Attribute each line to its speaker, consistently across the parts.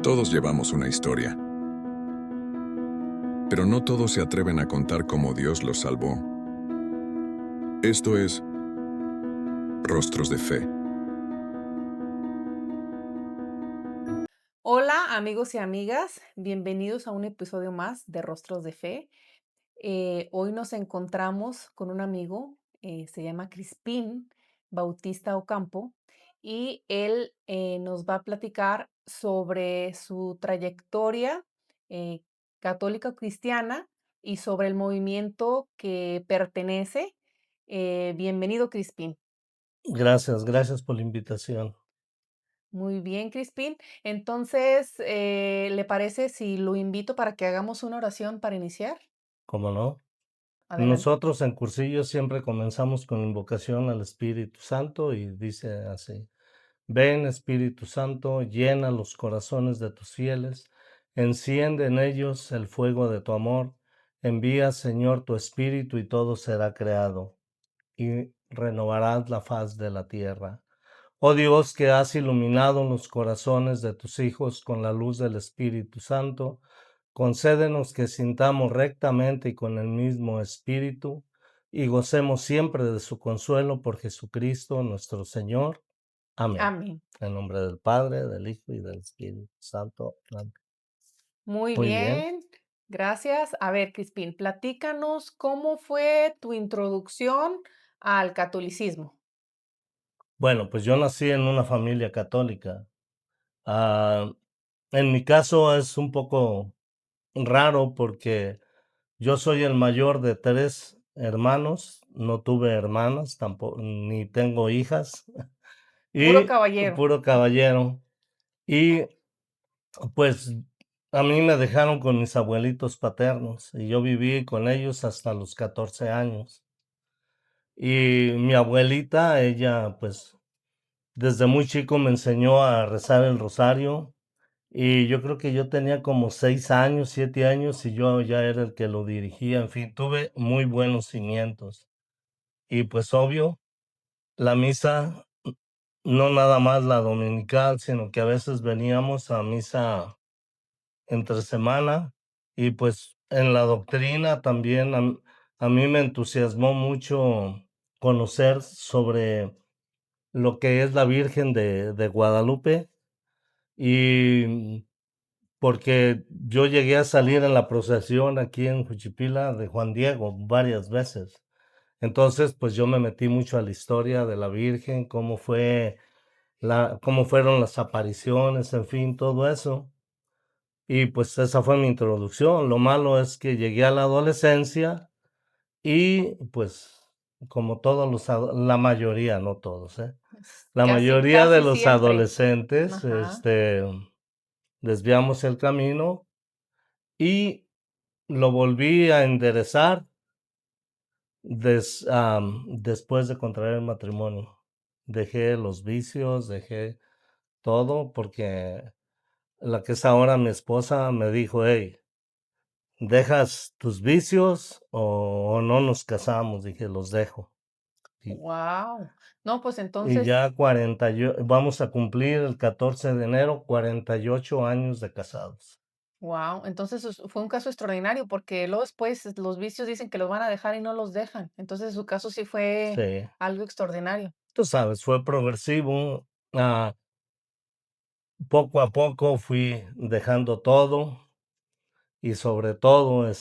Speaker 1: Todos llevamos una historia, pero no todos se atreven a contar cómo Dios los salvó. Esto es Rostros de Fe.
Speaker 2: Hola amigos y amigas, bienvenidos a un episodio más de Rostros de Fe. Hoy nos encontramos con un amigo, se llama Crispín Bautista Ocampo, y él nos va a platicar sobre su trayectoria eh, católica o cristiana y sobre el movimiento que pertenece. Bienvenido, Crispín.
Speaker 3: Gracias por la invitación.
Speaker 2: Muy bien, Crispín. Entonces, ¿le parece si lo invito para que hagamos una oración para iniciar?
Speaker 3: ¿Cómo no?
Speaker 2: Adelante.
Speaker 3: Nosotros en Cursillo siempre comenzamos con invocación al Espíritu Santo y dice así: Ven, Espíritu Santo, llena los corazones de tus fieles, enciende en ellos el fuego de tu amor, envía, Señor, tu Espíritu y todo será creado, y renovarás la faz de la tierra. Oh Dios, que has iluminado los corazones de tus hijos con la luz del Espíritu Santo, concédenos que sintamos rectamente y con el mismo espíritu, y gocemos siempre de su consuelo por Jesucristo nuestro Señor. Amén.
Speaker 2: Amén.
Speaker 3: En nombre del Padre, del Hijo y del Espíritu Santo. Amén.
Speaker 2: Muy
Speaker 3: Muy bien.
Speaker 2: bien. Gracias. A ver, Crispín, platícanos cómo fue tu introducción al catolicismo.
Speaker 3: Bueno, pues yo nací en una familia católica. Ah, en mi caso es un poco raro porque yo soy el mayor de 3 hermanos, no tuve hermanas, tampoco ni tengo hijas,
Speaker 2: Puro
Speaker 3: y
Speaker 2: caballero.
Speaker 3: puro caballero. Y, pues, a mí me dejaron con mis abuelitos paternos, y yo viví con ellos hasta los 14 años. Y mi abuelita, ella, pues, desde muy chico me enseñó a rezar el rosario, y yo creo que yo tenía como 6 años, 7 años, y yo ya era el que lo dirigía. En fin, tuve muy buenos cimientos. Y, pues, obvio, la misa, no nada más la dominical, sino que a veces veníamos a misa entre semana, y, pues, en la doctrina también a mí me entusiasmó mucho conocer sobre lo que es la Virgen de Guadalupe, y porque yo llegué a salir en la procesión aquí en Juchipila de Juan Diego varias veces. Entonces, pues, yo me metí mucho a la historia de la Virgen, cómo fueron las apariciones, en fin, todo eso. Y, pues, esa fue mi introducción. Lo malo es que llegué a la adolescencia y, pues, como todos la mayoría, no todos, la
Speaker 2: Casi,
Speaker 3: mayoría de
Speaker 2: casi
Speaker 3: los
Speaker 2: siempre.
Speaker 3: adolescentes,
Speaker 2: Ajá.
Speaker 3: desviamos el camino y lo volví a enderezar después de contraer matrimonio. Dejé los vicios, dejé todo, porque la que es ahora mi esposa me dijo: "Hey, ¿dejas tus vicios o no nos casamos?". Dije: "Los dejo". Y
Speaker 2: Wow. No, pues
Speaker 3: y
Speaker 2: entonces,
Speaker 3: ya vamos a cumplir el 14 de enero 48 años de casados.
Speaker 2: wow. Entonces fue un caso extraordinario porque luego después los vicios dicen que los van a dejar y no los dejan. Entonces su caso sí fue
Speaker 3: Sí,
Speaker 2: algo extraordinario.
Speaker 3: tú sabes, fue progresivo, poco a poco fui dejando todo y sobre todo,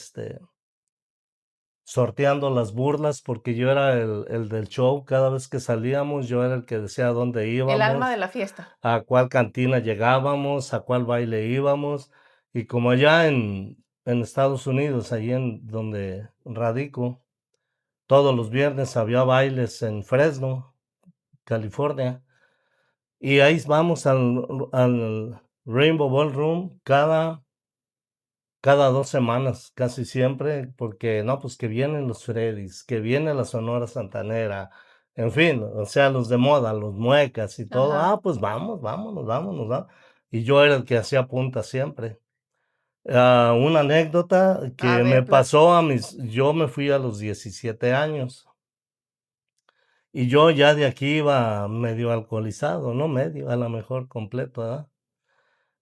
Speaker 3: sorteando las burlas, porque yo era el del show. Cada vez que salíamos, yo era el que decía a dónde
Speaker 2: El alma de
Speaker 3: íbamos,
Speaker 2: la fiesta.
Speaker 3: a cuál cantina llegábamos, a cuál baile íbamos. Y como allá en Estados Unidos, allí en donde radico, todos los viernes había bailes en Fresno, California, y ahí vamos al Rainbow Ballroom cada 2 semanas, casi siempre, porque no, pues que vienen los Freddys, que viene la Sonora Santanera, en fin, o sea, los de moda, los muecas y todo.
Speaker 2: Ajá.
Speaker 3: Pues vamos, vámonos, vámonos, va. Y yo era el que hacía punta siempre. Una anécdota
Speaker 2: A
Speaker 3: que me
Speaker 2: ver,
Speaker 3: pasó yo me fui a los 17 años y yo ya de aquí iba medio alcoholizado, no medio, a lo mejor completo, ¿verdad?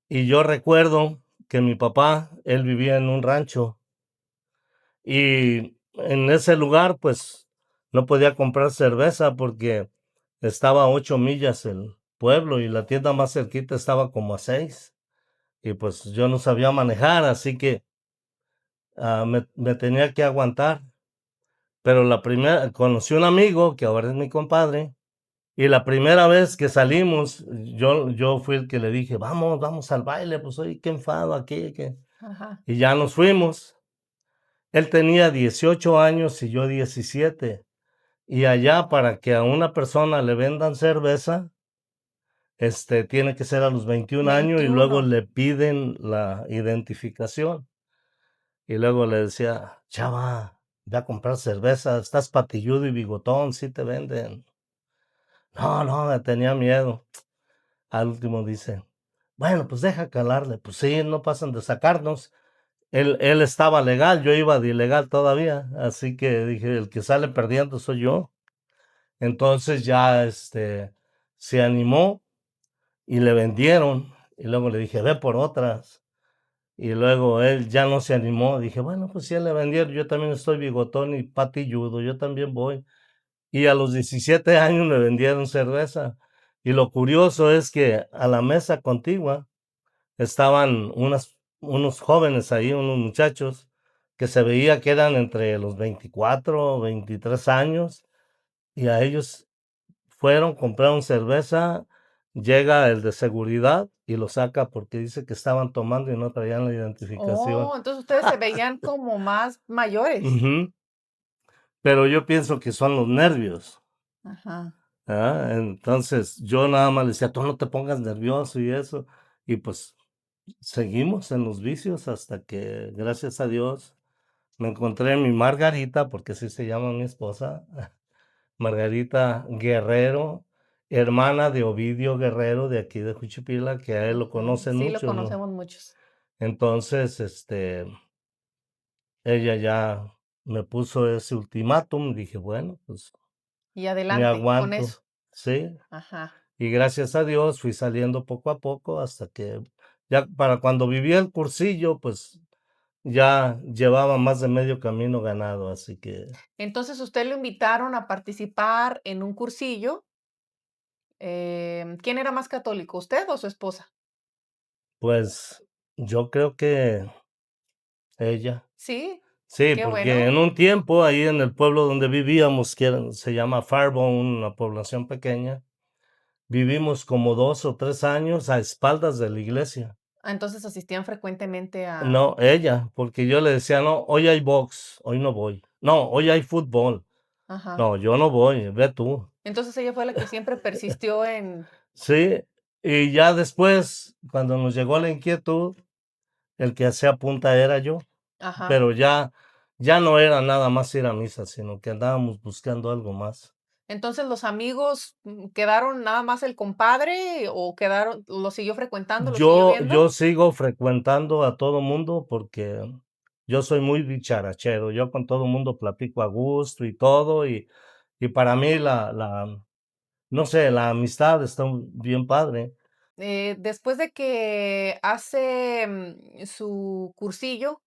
Speaker 3: Y yo recuerdo que mi papá, él vivía en un rancho y en ese lugar, pues, no podía comprar cerveza porque estaba a 8 millas el pueblo y la tienda más cerquita estaba como a 6. Y pues yo no sabía manejar, así que me tenía que aguantar. Pero la primera, conocí un amigo que ahora es mi compadre, y la primera vez que salimos, yo fui el que le dije, vamos, vamos al baile, pues oye, qué enfado aquí, que...
Speaker 2: Ajá.
Speaker 3: Y ya nos fuimos. Él tenía 18 años y yo 17. Y allá para que a una persona le vendan cerveza, tiene que ser a los 21 años y luego
Speaker 2: 21.
Speaker 3: le piden la identificación. Y luego le decía, chava, ve a comprar cerveza, estás patilludo y bigotón, sí te venden. No, no, me tenía miedo. Al último dice, bueno, pues deja calarle. Pues sí, no pasan de sacarnos. Él estaba legal, yo iba de ilegal todavía. Así que dije, el que sale perdiendo soy yo. Entonces ya se animó y le vendieron. Y luego le dije, ve por otras. Y luego él ya no se animó. Dije, bueno, pues si él le vendieron, yo también estoy bigotón y patilludo, yo también voy. Y a los 17 años me vendieron cerveza. Y lo curioso es que a la mesa contigua estaban unos jóvenes ahí, unos muchachos, que se veía que eran entre los 24 o 23 años, y a ellos fueron, compraron cerveza, llega el de seguridad y lo saca porque dice que estaban tomando y no traían la identificación.
Speaker 2: Oh, entonces ustedes se veían como más mayores.
Speaker 3: Ujú. Pero yo pienso que son los nervios.
Speaker 2: Ajá.
Speaker 3: Entonces yo nada más le decía, tú no te pongas nervioso y eso. Y pues seguimos en los vicios hasta que, gracias a Dios, me encontré mi Margarita, porque así se llama mi esposa, Margarita Guerrero, hermana de Ovidio Guerrero de aquí de Juchipila, que a él lo
Speaker 2: Ajá.
Speaker 3: conocen
Speaker 2: Sí, lo
Speaker 3: mucho, ¿no?
Speaker 2: conocemos muchos.
Speaker 3: Entonces, ella ya me puso ese ultimátum, dije, bueno, pues
Speaker 2: Y
Speaker 3: me
Speaker 2: adelante con eso.
Speaker 3: aguanto, ¿sí?
Speaker 2: Ajá.
Speaker 3: Y gracias a Dios fui saliendo poco a poco hasta que ya para cuando vivía el cursillo, pues ya llevaba más de medio camino ganado, así que
Speaker 2: Entonces, usted lo invitaron a participar en un cursillo. ¿Quién era más católico, usted o su esposa?
Speaker 3: pues yo creo que ella.
Speaker 2: Sí,
Speaker 3: Sí,
Speaker 2: qué
Speaker 3: porque en
Speaker 2: bueno.
Speaker 3: un tiempo ahí en el pueblo donde vivíamos, se llama Farbone, una población pequeña, vivimos como 2 o 3 años a espaldas de la iglesia.
Speaker 2: Ah, entonces asistían frecuentemente a
Speaker 3: No, ella, porque yo le decía, no, hoy hay box, hoy no voy. No, hoy hay fútbol.
Speaker 2: ajá.
Speaker 3: No, yo no voy, ve tú.
Speaker 2: Entonces ella fue la que siempre persistió en
Speaker 3: Sí, y ya después, cuando nos llegó la inquietud, el que hacía punta era yo,
Speaker 2: ajá.
Speaker 3: pero ya no era nada más ir a misa, sino que andábamos buscando algo más.
Speaker 2: Entonces, ¿los amigos, quedaron nada más el compadre o quedaron lo siguió frecuentando, lo siguió
Speaker 3: Yo
Speaker 2: viendo?
Speaker 3: sigo frecuentando a todo mundo porque yo soy muy dicharachero, yo con todo mundo platico a gusto y todo, y para mí no sé, la amistad está bien padre.
Speaker 2: Después de que hace, su cursillo,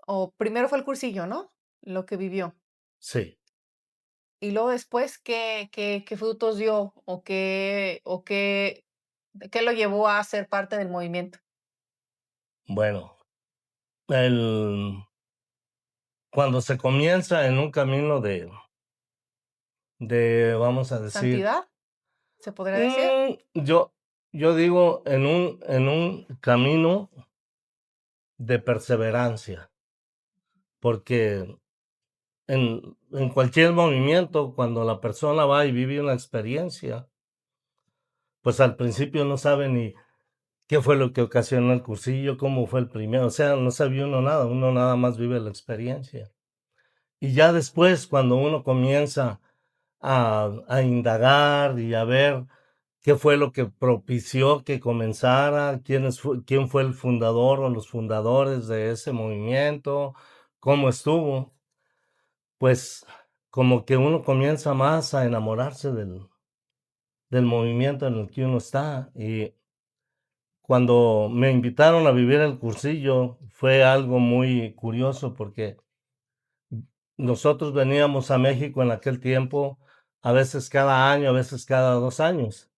Speaker 2: o primero fue el cursillo, ¿no? Lo que vivió.
Speaker 3: Sí,
Speaker 2: Y luego después, ¿qué frutos dio? ¿Qué lo llevó a ser parte del movimiento?
Speaker 3: bueno, el cuando se comienza en un camino vamos a decir,
Speaker 2: ¿Santidad? ¿Se podría decir?
Speaker 3: yo digo en un camino de perseverancia, porque en cualquier movimiento, cuando la persona va y vive una experiencia, pues al principio no sabe ni qué fue lo que ocasionó el cursillo, cómo fue el primero, o sea, no sabía uno nada más vive la experiencia. Y ya después, cuando uno comienza a indagar y a ver qué fue lo que propició que comenzara, quién fue el fundador o los fundadores de ese movimiento, cómo estuvo, pues como que uno comienza más a enamorarse del movimiento en el que uno está. Y cuando me invitaron a vivir el cursillo, fue algo muy curioso porque nosotros veníamos a México en aquel tiempo, a veces cada año, a veces cada 2 años.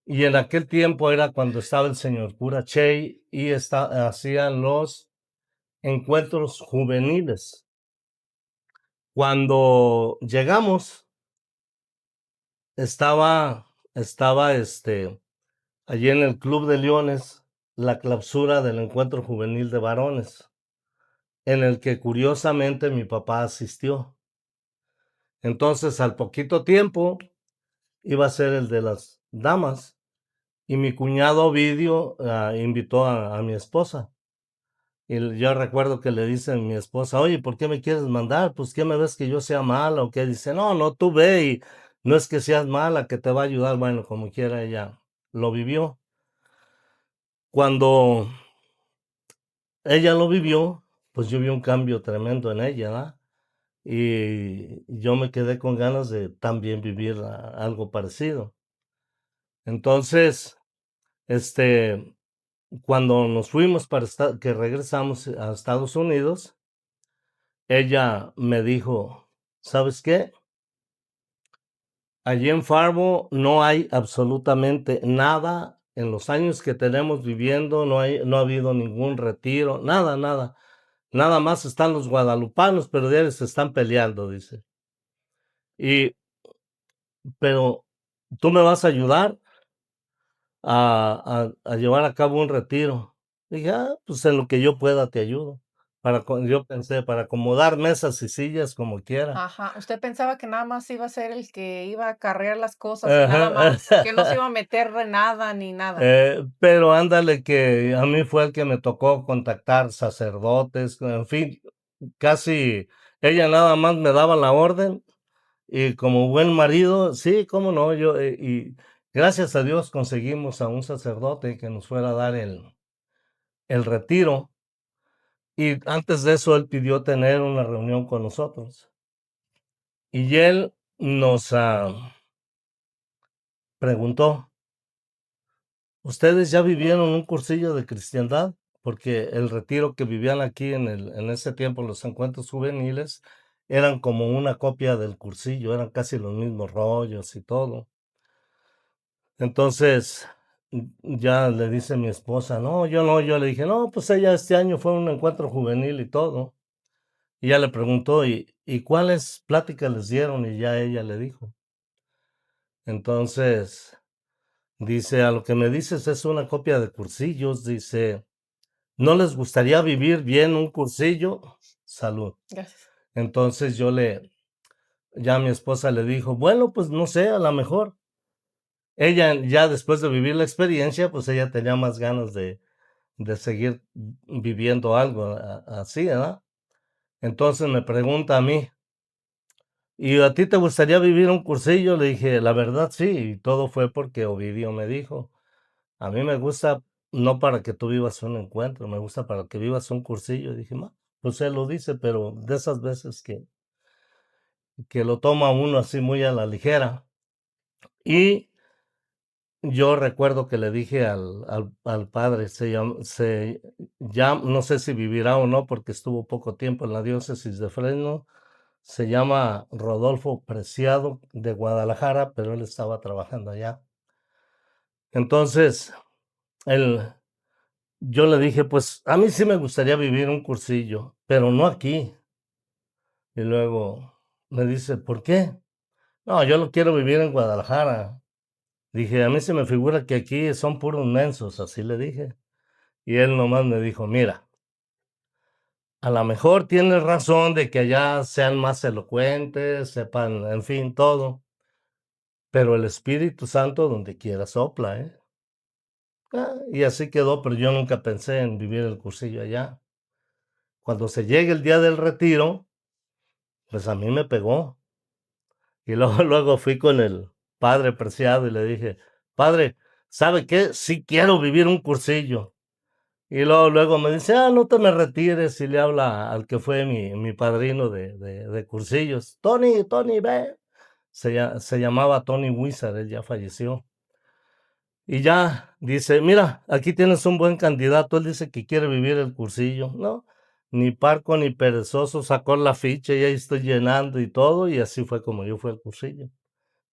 Speaker 3: Y en aquel tiempo era cuando estaba el señor cura Chey y hacían los encuentros juveniles. Cuando llegamos, estaba allí en el Club de Leones la clausura del encuentro juvenil de varones, en el que curiosamente mi papá asistió. Entonces, al poquito tiempo, iba a ser el de las damas, y mi cuñado Ovidio invitó a mi esposa. Y yo recuerdo que le dice a mi esposa, oye, ¿por qué me quieres mandar? Pues, ¿qué me ves que yo sea mala o qué? Dice, no, no, tú ve y no es que seas mala, que te va a ayudar. Bueno, como quiera, ella lo vivió. Cuando ella lo vivió, pues yo vi un cambio tremendo en ella, ¿verdad? Y yo me quedé con ganas de también vivir algo parecido. Entonces, cuando nos fuimos que regresamos a Estados Unidos, ella me dijo, ¿sabes qué? Allí en Fargo no hay absolutamente nada. En los años que tenemos viviendo, no ha habido ningún retiro, nada, nada. Nada más están los guadalupanos, pero de ellos se están peleando, dice. Pero tú me vas a ayudar a llevar a cabo un retiro. Dije, pues en lo que yo pueda te ayudo. Yo pensé, para acomodar mesas y sillas como quiera.
Speaker 2: Ajá, usted pensaba que nada más iba a ser el que iba a acarrear las cosas y nada
Speaker 3: Ajá.
Speaker 2: más, que no se iba a meter de nada ni nada.
Speaker 3: Pero ándale que a mí fue el que me tocó contactar sacerdotes, en fin, casi ella nada más me daba la orden y como buen marido, sí, cómo no, y gracias a Dios conseguimos a un sacerdote que nos fuera a dar el retiro y antes de eso él pidió tener una reunión con nosotros y él nos preguntó, ¿ustedes ya vivieron un cursillo de cristiandad? Porque el retiro que vivían aquí en ese tiempo, los encuentros juveniles, eran como una copia del cursillo, eran casi los mismos rollos y todo. Entonces, ya le dice mi esposa, no, yo le dije, no, pues ella este año fue a un encuentro juvenil y todo. Y ya le preguntó, ¿y cuáles pláticas les dieron? Y ya ella le dijo. Entonces, dice, a lo que me dices es una copia de cursillos, dice, ¿no les gustaría vivir bien un cursillo? Salud.
Speaker 2: Gracias.
Speaker 3: Entonces ya mi esposa le dijo, bueno, pues no sé, a lo mejor. Ella ya después de vivir la experiencia, pues ella tenía más ganas de seguir viviendo algo así, ¿verdad? Entonces me pregunta a mí, ¿y a ti te gustaría vivir un cursillo? Le dije, la verdad sí, y todo fue porque Ovidio me dijo, a mí me gusta no para que tú vivas un encuentro, me gusta para que vivas un cursillo. Y dije, pues él lo dice, pero de esas veces que lo toma uno así muy a la ligera. Y yo recuerdo que le dije al padre, ya no sé si vivirá o no, porque estuvo poco tiempo en la diócesis de Fresno, se llama Rodolfo Preciado de Guadalajara, pero él estaba trabajando allá. Entonces, yo le dije, pues a mí sí me gustaría vivir un cursillo, pero no aquí. Y luego me dice, ¿por qué? No, yo lo quiero vivir en Guadalajara. Dije, a mí se me figura que aquí son puros mensos, así le dije. Y él nomás me dijo, mira, a lo mejor tienes razón de que allá sean más elocuentes, sepan, en fin, todo, pero el Espíritu Santo donde quiera sopla, ¿eh? Y así quedó, pero yo nunca pensé en vivir el cursillo allá. Cuando se llegue el día del retiro, pues a mí me pegó. Y luego, luego fui con el padre Preciado y le dije, padre, ¿sabe qué? Sí quiero vivir un cursillo. Y luego me dice, no te me retires, y le habla al que fue mi padrino de cursillos. Tony, ve. Se llamaba Tony Wizard, él ya falleció. Y ya dice, mira, aquí tienes un buen candidato, él dice que quiere vivir el cursillo, ¿no? Ni parco ni perezoso, sacó la ficha y ahí estoy llenando y todo, y así fue como yo fui al cursillo.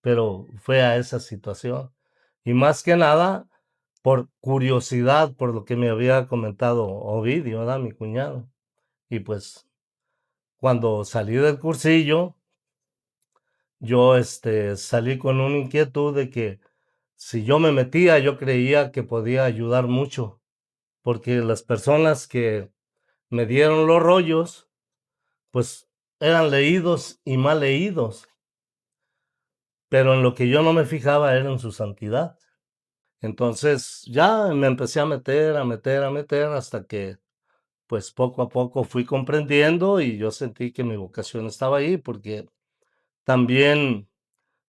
Speaker 3: Pero fue a esa situación. Y más que nada, por curiosidad, por lo que me había comentado Ovidio, ¿verdad? Mi cuñado. Y pues, cuando salí del cursillo, yo salí con una inquietud de que si yo me metía, yo creía que podía ayudar mucho, porque las personas que me dieron los rollos, pues eran leídos y mal leídos, pero en lo que yo no me fijaba era en su santidad. Entonces ya me empecé a meter, a meter, a meter, hasta que pues poco a poco fui comprendiendo y yo sentí que mi vocación estaba ahí, porque también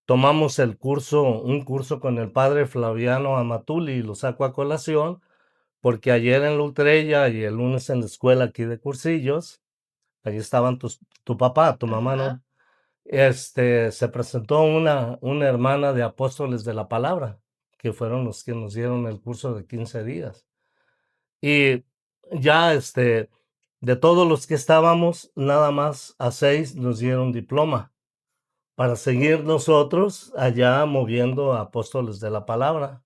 Speaker 3: tomamos un curso con el padre Flaviano Amatuli, y lo saco a colación, porque ayer en la Ultrella y el lunes en la escuela aquí de cursillos, allí estaban tu papá, tu mamá,
Speaker 2: Ajá.
Speaker 3: ¿no? Se presentó una hermana de apóstoles de la palabra, que fueron los que nos dieron el curso de 15 días. Y ya, de todos los que estábamos, nada más a 6 nos dieron diploma para seguir nosotros allá moviendo a apóstoles de la palabra.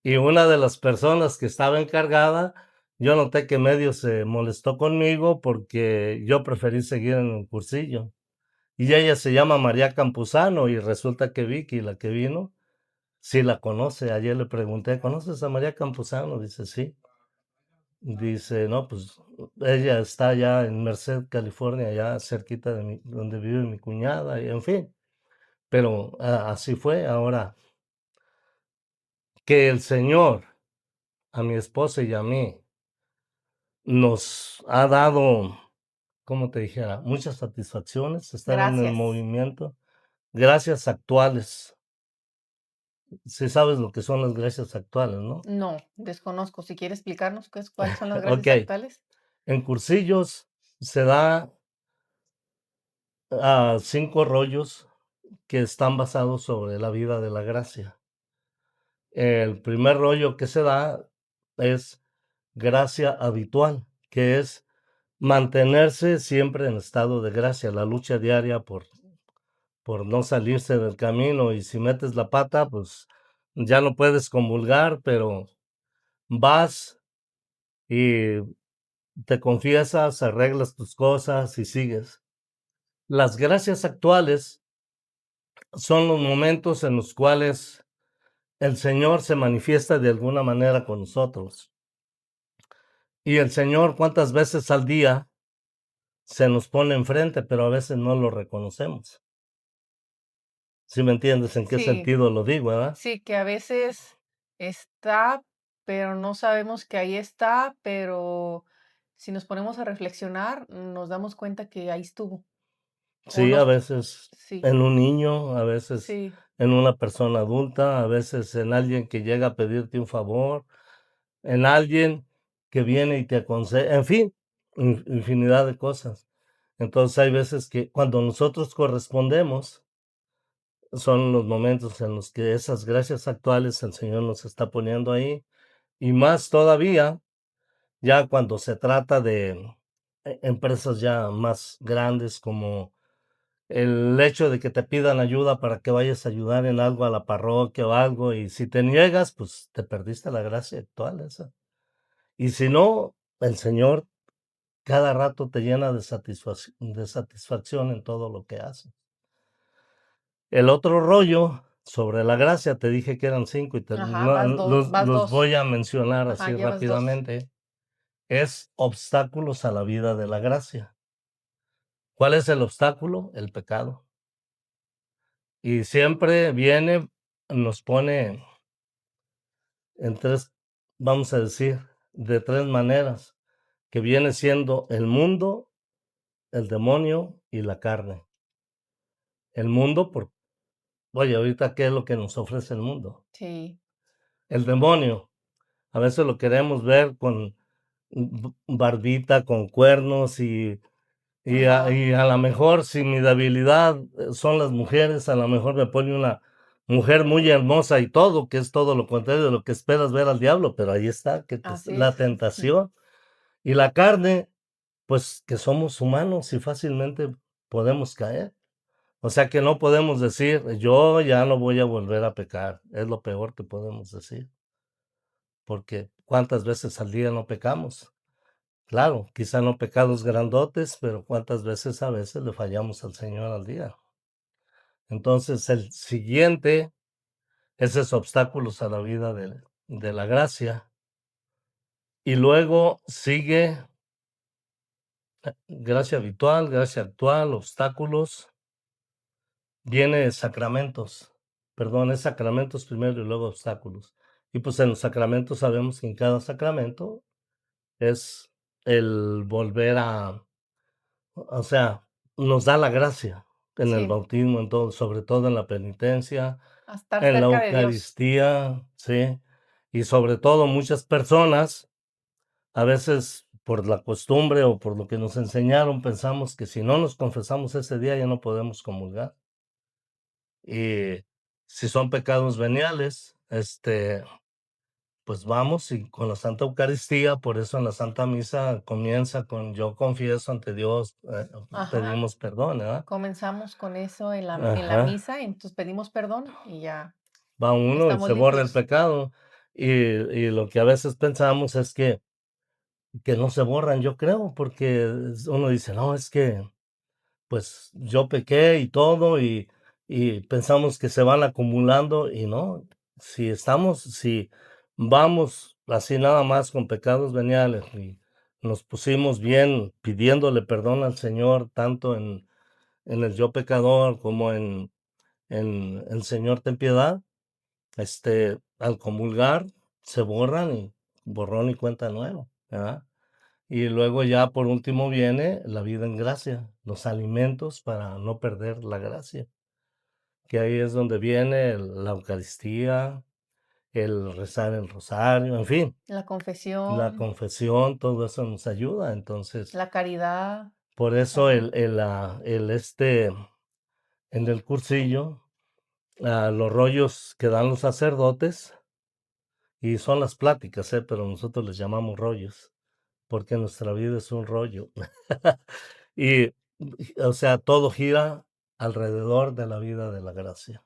Speaker 3: Y una de las personas que estaba encargada, yo noté que medio se molestó conmigo porque yo preferí seguir en el cursillo. Y ella se llama María Campuzano y resulta que Vicky, la que vino, sí la conoce. Ayer le pregunté, ¿conoces a María Campuzano? Dice, sí. Dice, no, pues ella está allá en Merced, California, allá cerquita de donde vive mi cuñada, y en fin. Pero así fue. Ahora, que el Señor, a mi esposa y a mí, nos ha dado, como te dijera, muchas satisfacciones estar en el
Speaker 2: Gracias.
Speaker 3: movimiento. Gracias actuales. Sí sabes lo que son las gracias actuales, ¿no?
Speaker 2: No, desconozco. Si quiere explicarnos cuáles son las
Speaker 3: Ok,
Speaker 2: gracias actuales.
Speaker 3: en cursillos se da a 5 rollos que están basados sobre la vida de la gracia. El primer rollo que se da es gracia habitual, que es mantenerse siempre en estado de gracia, la lucha diaria por no salirse del camino, y si metes la pata, pues ya no puedes comulgar, pero vas y te confiesas, arreglas tus cosas y sigues. Las gracias actuales son los momentos en los cuales el Señor se manifiesta de alguna manera con nosotros. Y el Señor, ¿cuántas veces al día se nos pone enfrente, pero a veces no lo reconocemos? ¿Sí me entiendes en qué
Speaker 2: Sí,
Speaker 3: sentido lo digo, verdad?
Speaker 2: sí, que a veces está, pero no sabemos que ahí está, pero si nos ponemos a reflexionar, nos damos cuenta que ahí estuvo. O
Speaker 3: Sí, a
Speaker 2: nos,
Speaker 3: veces
Speaker 2: sí,
Speaker 3: en un niño, a veces
Speaker 2: sí,
Speaker 3: en una persona adulta, a veces en alguien que llega a pedirte un favor, en alguien que viene y te aconseja, en fin, infinidad de cosas. Entonces hay veces que cuando nosotros correspondemos, son los momentos en los que esas gracias actuales el Señor nos está poniendo ahí, y más todavía, ya cuando se trata de empresas ya más grandes, como el hecho de que te pidan ayuda para que vayas a ayudar en algo a la parroquia o algo, y si te niegas, pues te perdiste la gracia actual esa. Y si no, el Señor cada rato te llena de satisfacción en todo lo que haces. El otro rollo sobre la gracia, te dije que eran 5 y
Speaker 2: ajá, vas dos, vas
Speaker 3: los
Speaker 2: dos,
Speaker 3: voy a mencionar
Speaker 2: ajá,
Speaker 3: así
Speaker 2: llevas dos.
Speaker 3: rápidamente, es obstáculos a la vida de la gracia. ¿Cuál es el obstáculo? El pecado. Y siempre viene, nos pone en tres, vamos a decir, de tres maneras, que viene siendo el mundo, el demonio y la carne. El mundo, oye, ahorita, ¿qué es lo que nos ofrece el mundo?
Speaker 2: Sí,
Speaker 3: El demonio, a veces lo queremos ver con barbita, con cuernos,
Speaker 2: ajá,
Speaker 3: y a lo mejor si mi debilidad son las mujeres, a lo mejor me pone mujer muy hermosa y todo, que es todo lo contrario de lo que esperas ver al diablo, pero ahí está, que
Speaker 2: Así
Speaker 3: la
Speaker 2: es.
Speaker 3: tentación. Y la carne, pues que somos humanos y fácilmente podemos caer. O sea que no podemos decir, yo ya no voy a volver a pecar. Es lo peor que podemos decir, porque ¿cuántas veces al día no pecamos? Claro, quizá no pecados grandotes, pero ¿cuántas veces a veces le fallamos al Señor al día? Entonces, el siguiente es esos obstáculos a la vida de la gracia. Y luego sigue gracia habitual, gracia actual, obstáculos, viene sacramentos. Perdón, es sacramentos primero y luego obstáculos. Y pues en los sacramentos sabemos que en cada sacramento es el volver a, o sea, nos da la gracia en el
Speaker 2: Sí,
Speaker 3: bautismo, en todo, sobre todo en la penitencia,
Speaker 2: a estar
Speaker 3: en la
Speaker 2: cerca de Dios.
Speaker 3: Eucaristía, sí. Y sobre todo muchas personas, a veces por la costumbre o por lo que nos enseñaron, pensamos que si no nos confesamos ese día ya no podemos comulgar. Y si son pecados veniales, pues vamos y con la Santa Eucaristía, por eso en la Santa Misa comienza con yo confieso ante Dios,
Speaker 2: Ajá.
Speaker 3: pedimos perdón, ¿verdad?
Speaker 2: Comenzamos con eso en la
Speaker 3: Ajá.
Speaker 2: misa, entonces pedimos perdón y ya
Speaker 3: Va uno y
Speaker 2: estamos
Speaker 3: se borra el
Speaker 2: limpios.
Speaker 3: pecado. Y lo que a veces pensamos es que no se borran, yo creo, porque uno dice, no, es que pues yo pequé y todo, y pensamos que se van acumulando, y no, si vamos así nada más con pecados veniales y nos pusimos bien pidiéndole perdón al Señor, tanto en el yo pecador como en el Señor ten piedad, al comulgar se borran y borrón y cuenta nueva, ¿verdad? Y luego ya por último viene la vida en gracia, los alimentos para no perder la gracia, que ahí es donde viene la Eucaristía, el rezar el rosario, en fin,
Speaker 2: La
Speaker 3: la
Speaker 2: confesión,
Speaker 3: confesión, todo eso nos ayuda. Entonces,
Speaker 2: la caridad
Speaker 3: por eso
Speaker 2: también.
Speaker 3: en el cursillo, los rollos que dan los sacerdotes, y son las pláticas, pero nosotros les llamamos rollos, porque nuestra vida es un rollo. Y, o sea, todo gira alrededor de la vida de la gracia.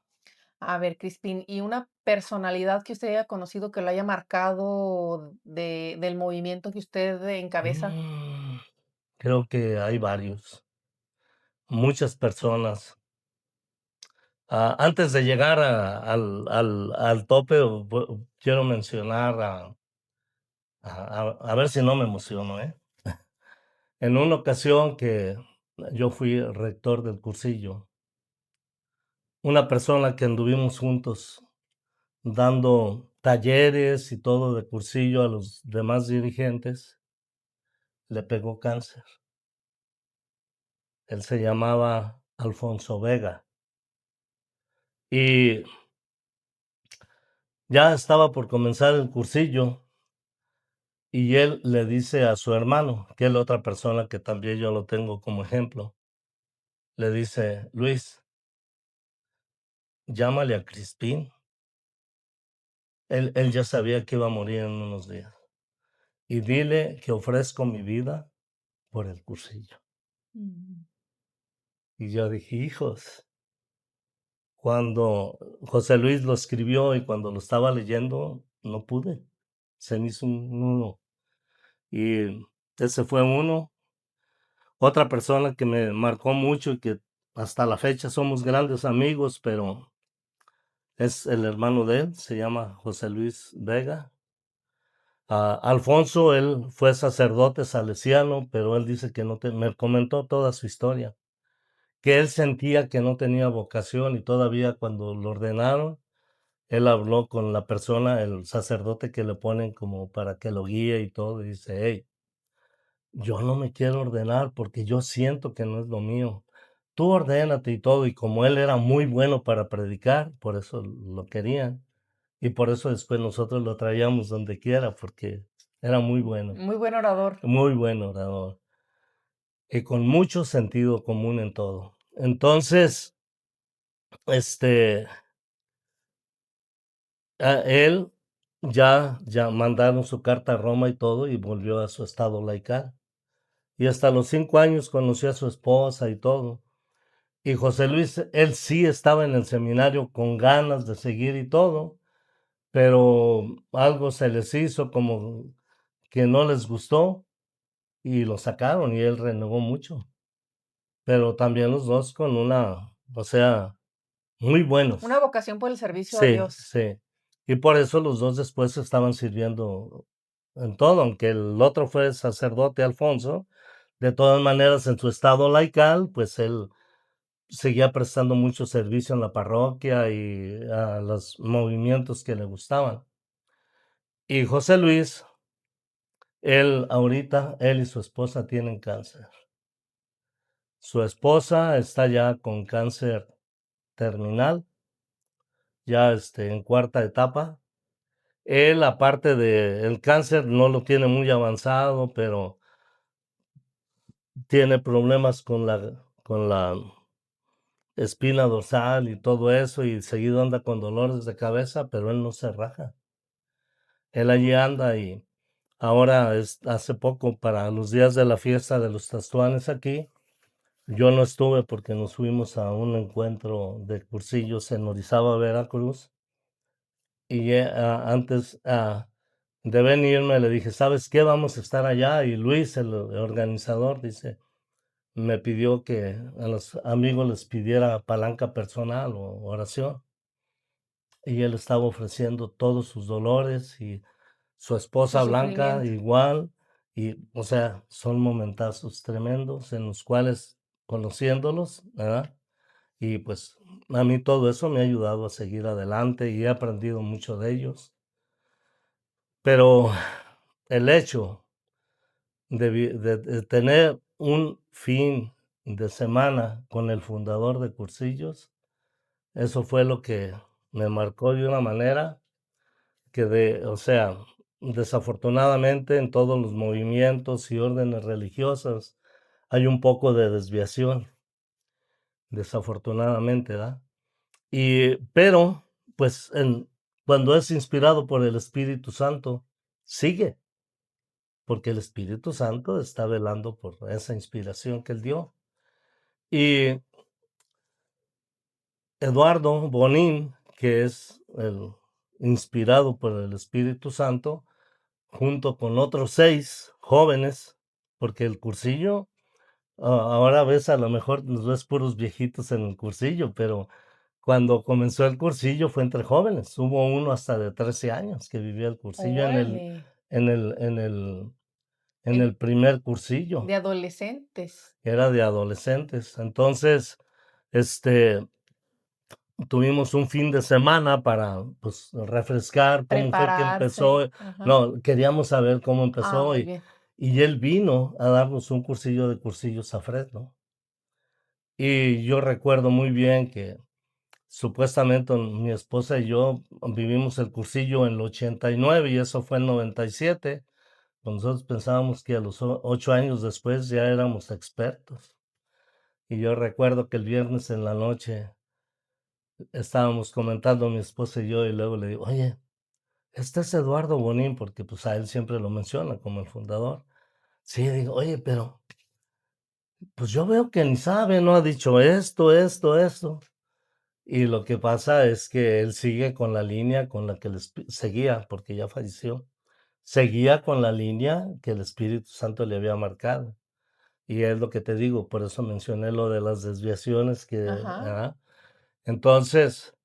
Speaker 2: A ver, Crispín, ¿y una personalidad que usted haya conocido que lo haya marcado del movimiento que usted encabeza?
Speaker 3: Mm, Creo que hay varios, muchas personas. Antes de llegar al tope, quiero mencionar a ver si no me emociono, ¿eh? En una ocasión que yo fui rector del cursillo, una persona que anduvimos juntos dando talleres y todo de cursillo a los demás dirigentes, le pegó cáncer. Él se llamaba Alfonso Vega y ya estaba por comenzar el cursillo y él le dice a su hermano, que es la otra persona que también yo lo tengo como ejemplo, le dice, Luis, llámale a Crispín. Él ya sabía que iba a morir en unos días. Y dile que ofrezco mi vida por el cursillo.
Speaker 2: Mm.
Speaker 3: Y yo dije, hijos, cuando José Luis lo escribió y cuando lo estaba leyendo, no pude. Se me hizo un nudo. Y ese fue uno. Otra persona que me marcó mucho y que hasta la fecha somos grandes amigos, pero es el hermano de él, se llama José Luis Vega. Alfonso, él fue sacerdote salesiano, pero él dice que me comentó toda su historia, que él sentía que no tenía vocación y todavía cuando lo ordenaron, él habló con la persona, el sacerdote que le ponen como para que lo guíe y todo, y dice, hey, yo no me quiero ordenar porque yo siento que no es lo mío. Tú ordénate y todo, y como él era muy bueno para predicar, por eso lo querían, y por eso después nosotros lo traíamos donde quiera, porque era
Speaker 2: Muy buen orador.
Speaker 3: muy buen orador, y con mucho sentido común en todo. Entonces, este, a él ya mandaron su carta a Roma y todo, y volvió a su estado laical. Y hasta los 5 años conoció a su esposa y todo. Y José Luis, él sí estaba en el seminario con ganas de seguir y todo, pero algo se les hizo como que no les gustó y lo sacaron y él renegó mucho. Pero también los dos con o sea, muy
Speaker 2: Una
Speaker 3: buenos.
Speaker 2: vocación por el servicio a
Speaker 3: Sí,
Speaker 2: Dios.
Speaker 3: sí. Y por eso los dos después estaban sirviendo en todo, aunque el otro fue sacerdote Alfonso, de todas maneras en su estado laical, pues él seguía prestando mucho servicio en la parroquia y a los movimientos que le gustaban. Y José Luis, él y su esposa tienen cáncer. Su esposa está ya con cáncer terminal, ya en cuarta etapa. Él, aparte del cáncer, no lo tiene muy avanzado, pero tiene problemas con la espina dorsal y todo eso, y seguido anda con dolores de cabeza, pero él no se raja. Él allí anda y ahora hace poco, para los días de la fiesta de los Tastuanes aquí, yo no estuve porque nos fuimos a un encuentro de cursillos en Orizaba, Veracruz, y antes de venirme le dije, ¿sabes qué? Vamos a estar allá. Y Luis, el organizador, dice, me pidió que a los amigos les pidiera palanca personal o oración. Y él estaba ofreciendo todos sus dolores y su
Speaker 2: Su
Speaker 3: esposa Blanca
Speaker 2: sufrimiento.
Speaker 3: igual. Y, o sea, son momentazos tremendos en los cuales, conociéndolos, ¿verdad? Y pues a mí todo eso me ha ayudado a seguir adelante y he aprendido mucho de ellos. Pero el hecho de tener un fin de semana con el fundador de Cursillos, eso fue lo que me marcó de una manera que o sea, desafortunadamente en todos los movimientos y órdenes religiosas hay un poco de desviación, desafortunadamente, ¿verdad? Pero, pues, cuando es inspirado por el Espíritu Santo, sigue, porque el Espíritu Santo está velando por esa inspiración que él dio. Y Eduardo Bonín, que es el inspirado por el Espíritu Santo, junto con otros 6 jóvenes, porque el cursillo, ahora ves, a lo mejor nos ves puros viejitos en el cursillo, pero cuando comenzó el cursillo fue entre jóvenes. Hubo uno hasta de 13 años que vivía el cursillo
Speaker 2: Órale,
Speaker 3: en el, en el, en
Speaker 2: en
Speaker 3: el primer cursillo.
Speaker 2: de adolescentes.
Speaker 3: Era de adolescentes. Entonces, este, tuvimos un fin de semana para, pues, refrescar cómo fue que
Speaker 2: Prepararse.
Speaker 3: empezó.
Speaker 2: Ajá.
Speaker 3: No, queríamos saber cómo
Speaker 2: Ah,
Speaker 3: empezó
Speaker 2: muy
Speaker 3: y,
Speaker 2: bien.
Speaker 3: y él vino a darnos un cursillo de cursillos a Fresno. Y yo recuerdo muy bien que supuestamente mi esposa y yo vivimos el cursillo en el 89 y eso fue en 97. Nosotros pensábamos que a los 8 años después ya éramos expertos. Y yo recuerdo que el viernes en la noche estábamos comentando mi esposa y yo y luego le digo, oye, este es Eduardo Bonín, porque pues a él siempre lo menciona como el fundador. Sí, digo, oye, pero pues yo veo que ni sabe, no ha dicho esto. Y lo que pasa es que él sigue con la línea con la que seguía, porque ya falleció. Seguía con la línea que el Espíritu Santo le había marcado. Y es lo que te digo, por eso mencioné lo de las desviaciones que,
Speaker 2: Ajá.
Speaker 3: Entonces,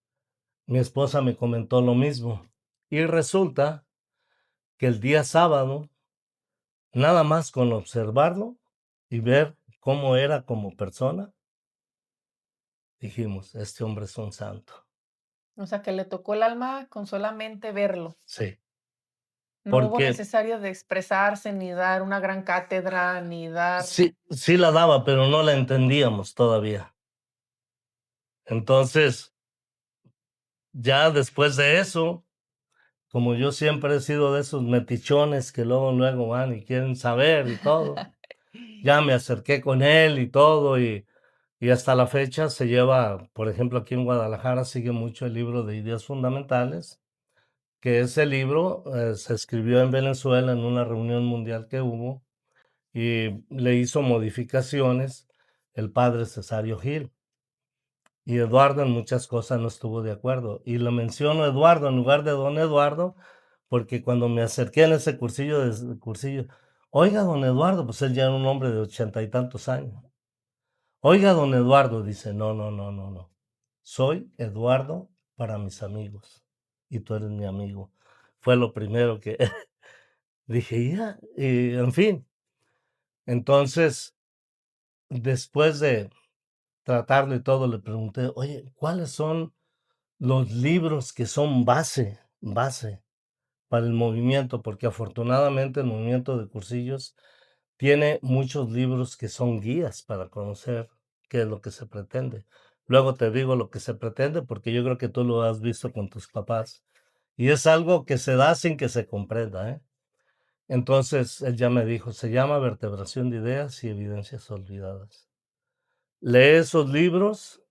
Speaker 3: mi esposa me comentó lo mismo. Y resulta que el día sábado, nada más con observarlo y ver cómo era como persona, dijimos, este hombre es un santo.
Speaker 2: O sea, que le tocó el alma con solamente verlo.
Speaker 3: Sí,
Speaker 2: No hubo
Speaker 3: porque
Speaker 2: necesario de expresarse, ni dar una gran cátedra, ni dar
Speaker 3: sí la daba, pero no la entendíamos todavía. Entonces, ya después de eso, como yo siempre he sido de esos metichones que luego van y quieren saber y todo, ya me acerqué con él y todo, y hasta la fecha se lleva, por ejemplo, aquí en Guadalajara sigue mucho el libro de ideas fundamentales, que ese libro se escribió en Venezuela en una reunión mundial que hubo y le hizo modificaciones el padre Cesario Gil. Y Eduardo en muchas cosas no estuvo de acuerdo. Y lo menciono Eduardo en lugar de don Eduardo, porque cuando me acerqué en ese cursillo, oiga, don Eduardo, pues él ya era un hombre de 80 y tantos años. Oiga, don Eduardo, dice, no, no, no, no, no. Soy Eduardo para mis amigos y tú eres mi amigo. Fue lo primero que dije, ya, y en fin. Entonces, después de tratarlo y todo, le pregunté, oye, ¿cuáles son los libros que son base para el movimiento? Porque afortunadamente el movimiento de cursillos tiene muchos libros que son guías para conocer qué es lo que se pretende. Luego te digo lo que se pretende porque yo creo que tú lo has visto con tus papás y es algo que se da sin que se comprenda, ¿eh? Entonces él ya me dijo, se llama Vertebración de Ideas y Evidencias Olvidadas. Lee esos libros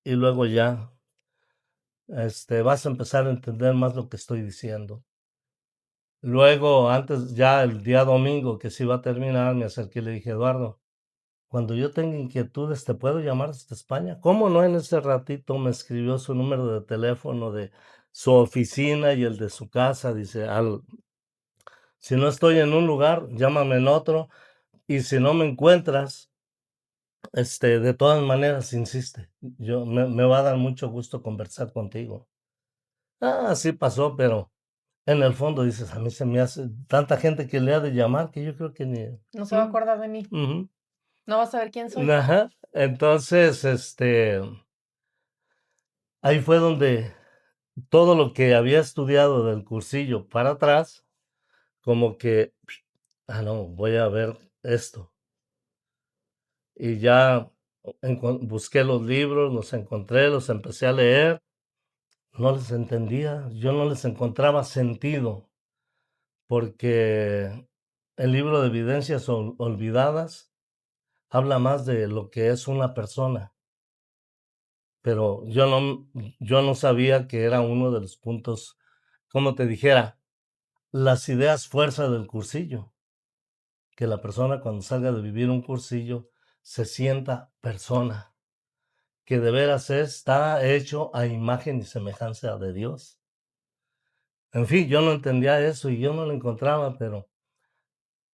Speaker 3: y luego ya vas a empezar a entender más lo que estoy diciendo. Luego, antes, ya el día domingo que se iba a terminar, me acerqué y le dije, Eduardo, cuando yo tenga inquietudes, ¿te puedo llamar desde España? ¿Cómo no? En ese ratito me escribió su número de teléfono de su oficina y el de su casa. Dice, si no estoy en un lugar, llámame en otro. Y si no me encuentras, de todas maneras, insiste. Me va a dar mucho gusto conversar contigo. Sí pasó, pero en el fondo dices, a mí se me hace tanta gente que le ha de llamar que yo creo que ni...
Speaker 2: No se va a acordar de mí.
Speaker 3: Ujú.
Speaker 2: No va a saber quién soy.
Speaker 3: Ajá. Entonces, ahí fue donde todo lo que había estudiado del cursillo para atrás, como que, no, voy a ver esto. Y ya busqué los libros, los encontré, los empecé a leer, no les entendía, yo no les encontraba sentido, porque el libro de Evidencias Olvidadas habla más de lo que es una persona, pero yo no sabía que era uno de los puntos, como te dijera, las ideas fuerza del cursillo, que la persona cuando salga de vivir un cursillo se sienta persona, que de veras está hecho a imagen y semejanza de Dios. En fin, yo no entendía eso y yo no lo encontraba, pero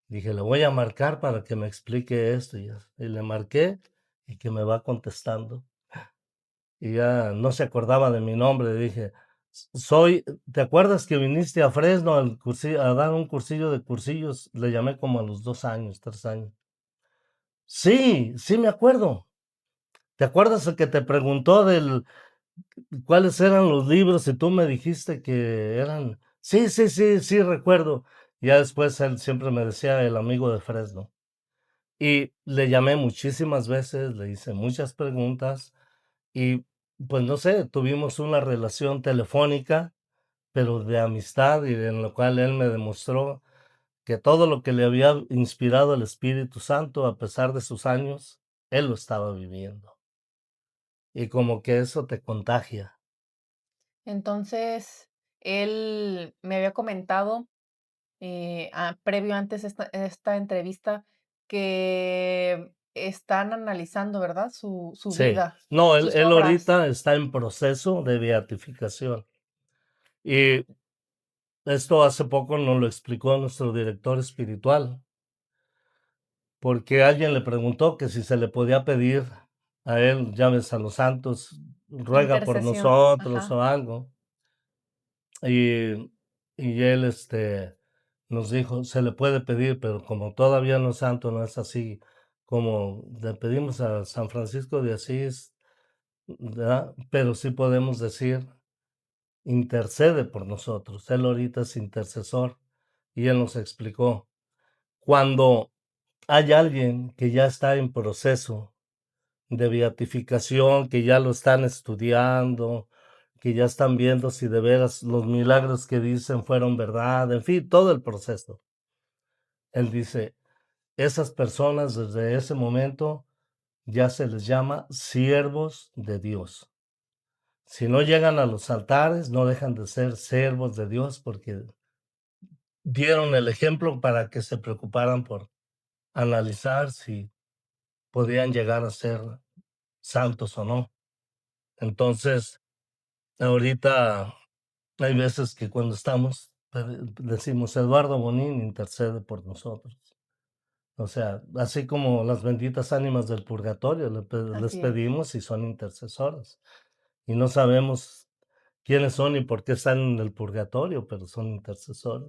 Speaker 3: dije, le voy a marcar para que me explique esto. Y le marqué y que me va contestando. Y ya no se acordaba de mi nombre. Dije, ¿te acuerdas que viniste a Fresno a dar un cursillo de cursillos? Le llamé como a los 2 años, 3 años. Sí, sí me acuerdo. ¿Te acuerdas el que te preguntó cuáles eran los libros y tú me dijiste que eran? Sí, sí, sí, sí, recuerdo. Ya después él siempre me decía el amigo de Fresno. Y le llamé muchísimas veces, le hice muchas preguntas y pues no sé, tuvimos una relación telefónica, pero de amistad y en lo cual él me demostró que todo lo que le había inspirado el Espíritu Santo a pesar de sus años, él lo estaba viviendo. Y como que eso te contagia.
Speaker 2: Entonces, él me había comentado, previo antes esta entrevista, que están analizando, ¿verdad? Su
Speaker 3: Sí.
Speaker 2: vida,
Speaker 3: No, él,
Speaker 2: sus
Speaker 3: él
Speaker 2: obras.
Speaker 3: ahorita está en proceso de beatificación. Y esto hace poco nos lo explicó nuestro director espiritual, porque alguien le preguntó que si se le podía pedir a él, llaves a los santos, ruega por
Speaker 2: Intercesión.
Speaker 3: nosotros
Speaker 2: Ajá.
Speaker 3: o algo. Y, y él nos dijo, se le puede pedir, pero como todavía no es santo, no es así como le pedimos a San Francisco de Asís, ¿verdad? Pero sí podemos decir, intercede por nosotros. Él ahorita es intercesor y él nos explicó, cuando hay alguien que ya está en proceso de beatificación, que ya lo están estudiando, que ya están viendo si de veras los milagros que dicen fueron verdad, en fin, todo el proceso. Él dice, esas personas desde ese momento ya se les llama siervos de Dios. si no llegan a los altares, no dejan de ser siervos de Dios porque dieron el ejemplo para que se preocuparan por analizar si podían llegar a ser santos o no. Entonces, ahorita hay veces que cuando estamos, decimos, Eduardo Bonín intercede por nosotros. O sea, así como las benditas ánimas del purgatorio, les
Speaker 2: Así es.
Speaker 3: pedimos y son intercesoras. Y no sabemos quiénes son y por qué están en el purgatorio, pero son intercesores.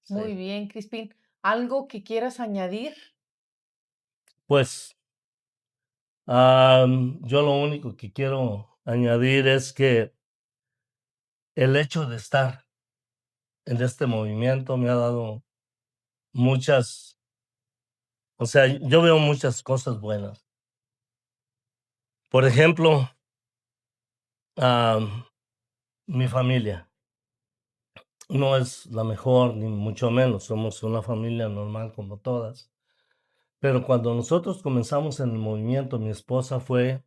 Speaker 2: Muy
Speaker 3: Sí.
Speaker 2: bien, Crispín. ¿Algo que quieras añadir?
Speaker 3: Pues yo lo único que quiero añadir es que el hecho de estar en este movimiento me ha dado muchas, o sea, yo veo muchas cosas buenas. Por ejemplo, am, mi familia no es la mejor, ni mucho menos, somos una familia normal como todas. Pero cuando nosotros comenzamos en el movimiento, mi esposa fue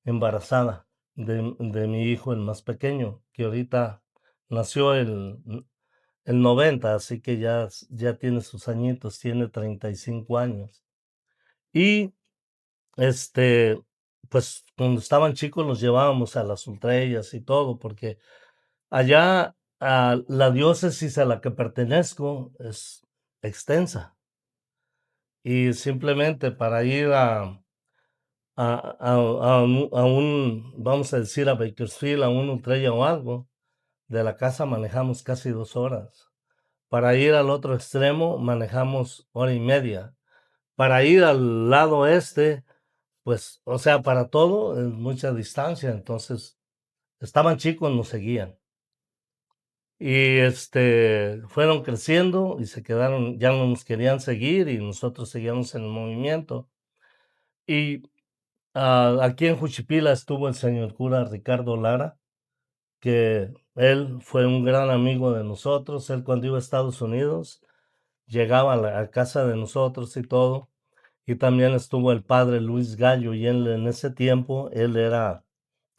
Speaker 3: embarazada de mi hijo, el más pequeño, que ahorita nació el 90, así que ya tiene sus añitos, tiene 35 años. Y este, pues cuando estaban chicos los llevábamos a las ultrellas y todo, porque allá la diócesis a la que pertenezco es extensa y simplemente para ir vamos a decir, a Bakersfield, a un ultrella o algo, de la casa manejamos casi 2 horas. Para ir al otro extremo manejamos hora y media. Para ir al lado este, pues, o sea, para todo es mucha distancia. Entonces, estaban chicos, nos seguían. Y fueron creciendo y se quedaron, ya no nos querían seguir y nosotros seguíamos en el movimiento. Y aquí en Juchipila estuvo el señor cura Ricardo Lara, que él fue un gran amigo de nosotros. Él cuando iba a Estados Unidos llegaba a casa de nosotros y todo. Y también estuvo el padre Luis Gallo y él en ese tiempo, él era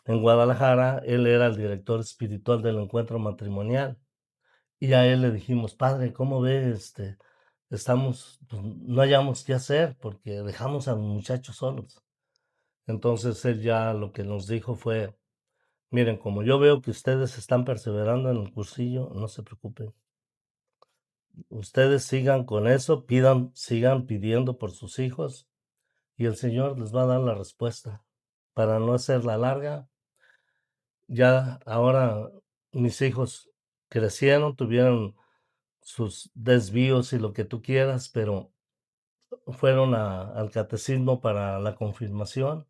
Speaker 3: en Guadalajara, él era el director espiritual del encuentro matrimonial. Y a él le dijimos, padre, ¿cómo ve? Estamos, pues, no hallamos qué hacer porque dejamos a los muchachos solos. Entonces él ya lo que nos dijo fue, miren, como yo veo que ustedes están perseverando en el cursillo, no se preocupen. Ustedes sigan con eso, sigan pidiendo por sus hijos y el Señor les va a dar la respuesta. Para no hacerla larga, ya ahora mis hijos crecieron, tuvieron sus desvíos y lo que tú quieras, pero fueron al catecismo para la confirmación.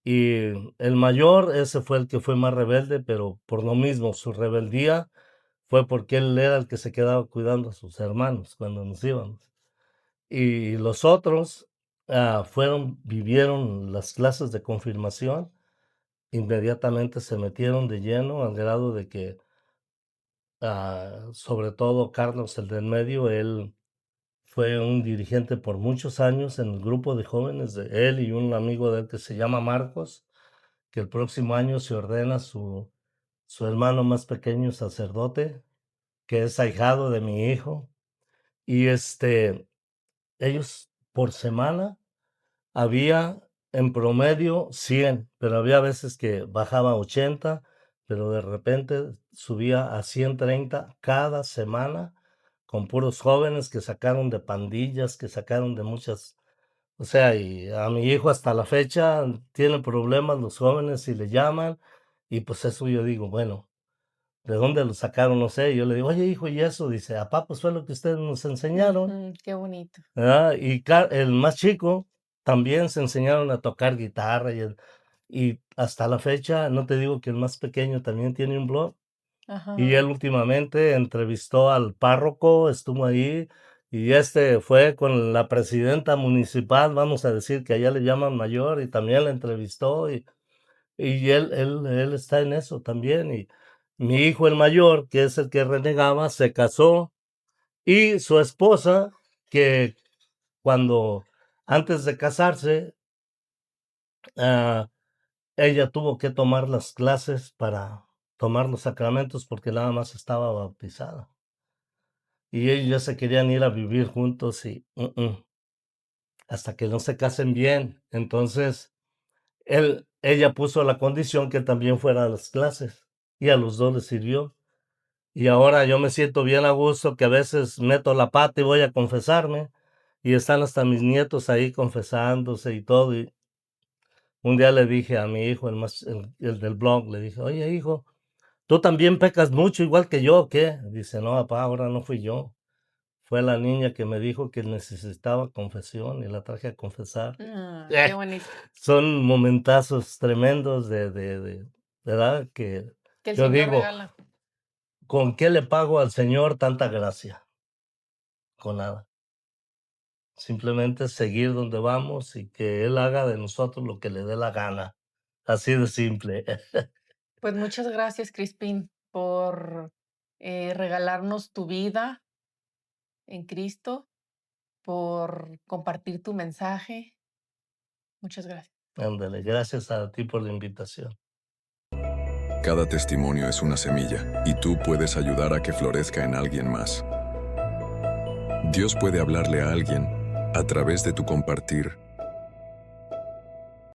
Speaker 3: Y el mayor, ese fue el que fue más rebelde, pero por lo mismo, su rebeldía fue porque él era el que se quedaba cuidando a sus hermanos cuando nos íbamos. Y los otros vivieron las clases de confirmación, inmediatamente se metieron de lleno al grado de que, sobre todo Carlos, el del medio, él fue un dirigente por muchos años en el grupo de jóvenes de él y un amigo de él que se llama Marcos, que el próximo año se ordena su hermano más pequeño sacerdote, que es ahijado de mi hijo. Y ellos por semana había en promedio 100, pero había veces que bajaba a 80, pero de repente subía a 130 cada semana con puros jóvenes que sacaron de pandillas, que sacaron de muchas, o sea, y a mi hijo hasta la fecha tiene problemas los jóvenes y le llaman, y pues eso yo digo, bueno, ¿de dónde lo sacaron? No sé. Yo le digo, oye, hijo, ¿y eso? Dice, pues fue lo que ustedes nos enseñaron.
Speaker 2: Ujú, qué bonito.
Speaker 3: ¿Verdad? Y el más chico también se enseñaron a tocar guitarra y hasta la fecha, no te digo que el más pequeño también tiene un blog. Y
Speaker 2: Ajá.
Speaker 3: él últimamente entrevistó al párroco, estuvo ahí, y fue con la presidenta municipal, vamos a decir que allá le llaman mayor, y también la entrevistó, y él está en eso también. Y mi hijo el mayor, que es el que renegaba, se casó, y su esposa, que cuando antes de casarse, ah, ella tuvo que tomar las clases para tomar los sacramentos porque nada más estaba bautizada. Y ellos ya se querían ir a vivir juntos y hasta que no se casen bien. Entonces, ella puso la condición que también fuera a las clases y a los dos les sirvió. Y ahora yo me siento bien a gusto que a veces meto la pata y voy a confesarme y están hasta mis nietos ahí confesándose y todo. Y un día le dije a mi hijo, el del blog, le dije, oye hijo, ¿tú también pecas mucho igual que yo o qué? Dice, no, papá, ahora no fui yo. Fue la niña que me dijo que necesitaba confesión y la traje a confesar.
Speaker 2: Qué bonito.
Speaker 3: Son momentazos tremendos de ¿verdad? Que
Speaker 2: Que el
Speaker 3: yo
Speaker 2: Señor
Speaker 3: digo,
Speaker 2: regala.
Speaker 3: ¿con qué le pago al Señor tanta gracia? Con nada. Simplemente seguir donde vamos y que Él haga de nosotros lo que le dé la gana. Así de simple.
Speaker 2: Pues muchas gracias, Crispín, por regalarnos tu vida en Cristo, por compartir tu mensaje. Muchas gracias.
Speaker 3: Ándale, gracias a ti por la invitación.
Speaker 1: Cada testimonio es una semilla, y tú puedes ayudar a que florezca en alguien más. Dios puede hablarle a alguien a través de tu compartir